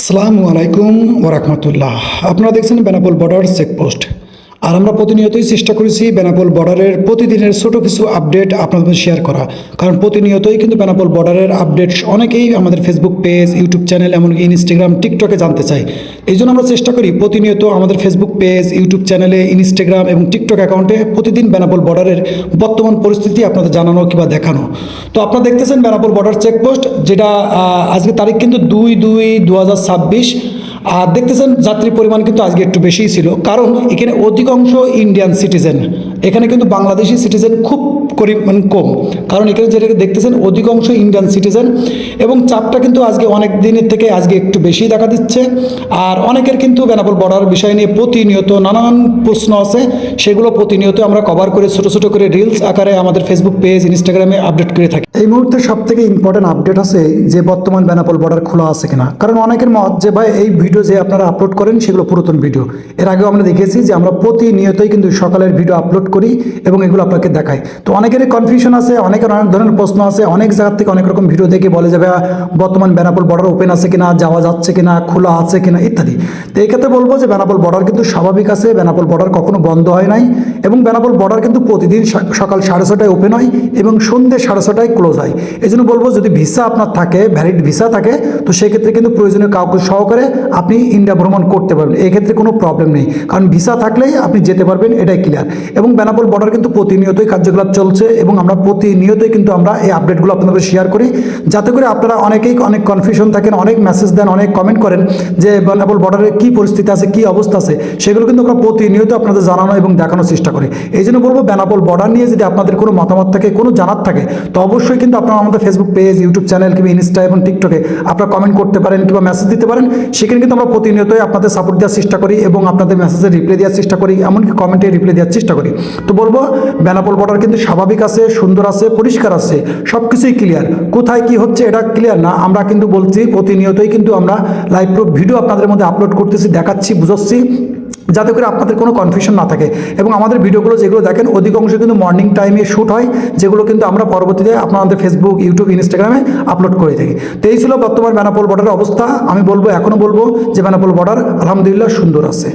আসসালামু আলাইকুম ওরহমতুল্লাহ। আপনারা দেখছেন বেনাপোল বর্ডার চেকপোস্ট। আর আমরা প্রতিনিয়তই চেষ্টা করেছি বেনাপোল বর্ডারের প্রতিদিনের ছোটো কিছু আপডেট আপনাদের শেয়ার করা, কারণ প্রতিনিয়তই কিন্তু বেনাপোল বর্ডারের আপডেট অনেকেই আমাদের ফেসবুক পেজ, ইউটিউব চ্যানেল, এমনকি ইনস্টাগ্রাম, টিকটকে জানতে চাই। এই জন্য আমরা চেষ্টা করি প্রতিনিয়ত আমাদের ফেসবুক পেজ, ইউটিউব চ্যানেলে, ইনস্টাগ্রাম এবং টিকটক অ্যাকাউন্টে প্রতিদিন বেনাপোল বর্ডারের বর্তমান পরিস্থিতি আপনাদের জানানো কিংবা দেখানো। তো আপনারা দেখতেছেন বেনাপোল বর্ডার চেকপোস্ট, যেটা আজকে তারিখ কিন্তু 2/2/2026। আর দেখতেছেন যাত্রীর পরিমাণ কিন্তু আজকে একটু বেশিই ছিল, কারণ এখানে অধিকাংশ ইন্ডিয়ান সিটিজেন, এখানে কিন্তু বাংলাদেশি সিটিজেন খুব পরিমাণ কম। কারণ এখানে যেটা দেখতেছেন অধিকাংশ ইন্ডিয়ান সিটিজেন, এবং চাপটা কিন্তু আজকে অনেক দিনের থেকে আজকে একটু বেশি দেখা দিচ্ছে। আর অনেকের কিন্তু বেনাপোল বর্ডার বিষয় নিয়ে প্রতিনিয়ত নানান প্রশ্ন আছে, সেগুলো প্রতিনিয়ত আমরা কভার করে ছোটো ছোটো করে রিলস আকারে আমাদের ফেসবুক পেজ, ইনস্টাগ্রামে আপডেট করে থাকি। এই মুহূর্তে সবথেকে ইম্পর্টেন্ট আপডেট আছে যে বর্তমান বেনাপোল বর্ডার খোলা আছে কিনা। কারণ অনেকের মত যে ভাই এই ভিডিও যে আপনারা আপলোড করেন সেগুলো পুরাতন ভিডিও। এর আগেও আমরা দেখেছি যে আমরা প্রতিনিয়তই কিন্তু সকালের ভিডিও আপলোড করি এবং এগুলো আপনাকে দেখাই। তো অনেকেরই কনফিউশন আছে, অনেকের অনেক ধরনের প্রশ্ন আছে, অনেক জায়গা থেকে অনেক রকম ভিডিও দেখে বলে যাবে বর্তমান বেনাপোল বর্ডার ওপেন আছে কিনা, যাওয়া যাচ্ছে কিনা, খোলা আছে কিনা ইত্যাদি। তো এই ক্ষেত্রে বলবো যে বেনাপোল বর্ডার কিন্তু স্বাভাবিক আছে, বেনাপোল বর্ডার কখনো বন্ধ হয় নাই, এবং বেনাপোল বর্ডার কিন্তু প্রতিদিন সকাল 6:30টায় ওপেন হয় এবং সন্ধ্যে 6:30টায় ক্লোজ হয়। এই জন্য বলবো যদি ভিসা আপনার থাকে, ভ্যালিড ভিসা থাকে, তো সেক্ষেত্রে কিন্তু প্রয়োজনীয় কাউকে সহকারে আপনি ইন্ডিয়া ভ্রমণ করতে পারবেন, এক্ষেত্রে কোনো প্রবলেম নেই। কারণ ভিসা থাকলেই আপনি যেতে পারবেন, এটাই ক্লিয়ার। এবং বেনাপোল বর্ডার কিন্তু প্রতিনিয়তই কার্যকলাপ চলছে, এবং আমরা প্রতিনিয়তই কিন্তু আমরা এই আপডেটগুলো আপনাদের শেয়ার করি, যাতে করে আপনারা অনেকেই অনেক কনফিউশন থাকেন, অনেক মেসেজ দেন, অনেক কমেন্ট করেন যে বেনাপোল বর্ডারের কী পরিস্থিতি আছে, কী অবস্থা আছে, সেগুলো কিন্তু আমরা প্রতিনিয়ত আপনাদের জানানো এবং দেখানোর চেষ্টা করি। এই জন্য বলবো বেনাপোল বর্ডার নিয়ে যদি আপনাদের কোনো মতামত থাকে, কোনো জানার থাকে, তো অবশ্যই কিন্তু আপনারা আমাদের ফেসবুক পেজ, ইউটিউব চ্যানেল কিংবা ইনস্টা এবং টিকটকে আপনারা কমেন্ট করতে পারেন কিংবা মেসেজ দিতে পারেন। সেখানে কিন্তু আমরা প্রতিনিয়তই আপনাদের সাপোর্ট দেওয়ার চেষ্টা করি এবং আপনাদের মেসেজে রিপ্লাই দেওয়ার চেষ্টা করি, এমনকি কমেন্টে রিপ্লাই দেওয়ার চেষ্টা করি। তো বলবো বেনাপোল বর্ডার কিন্তু স্বাভাবিক আছে, সুন্দর আছে, পরিষ্কার আছে, সব কিছুই ক্লিয়ার। কোথায় কি হচ্ছে এটা ক্লিয়ার না, আমরা কিন্তু বলছি প্রতিনিয়তই কিন্তু আমরা লাইভ প্রুফ ভিডিও আপনাদের মধ্যে আপলোড করতেছি, দেখাচ্ছি, বুঝাচ্ছি, যাতে করে আপনাদের কোনো কনফিউশন না থাকে। এবং আমাদের ভিডিওগুলো যেগুলো দেখেন অধিকাংশ কিন্তু মর্নিং টাইমে শ্যুট হয়, যেগুলো কিন্তু আমরা পরবর্তীতে আপনাদের ফেসবুক, ইউটিউব, ইনস্টাগ্রামে আপলোড করে থাকি। তো এই ছিল বর্তমান বেনাপোল বর্ডারের অবস্থা। আমি বলবো, এখনও বলবো যে বেনাপোল বর্ডার আলহামদুলিল্লাহ সুন্দর আছে।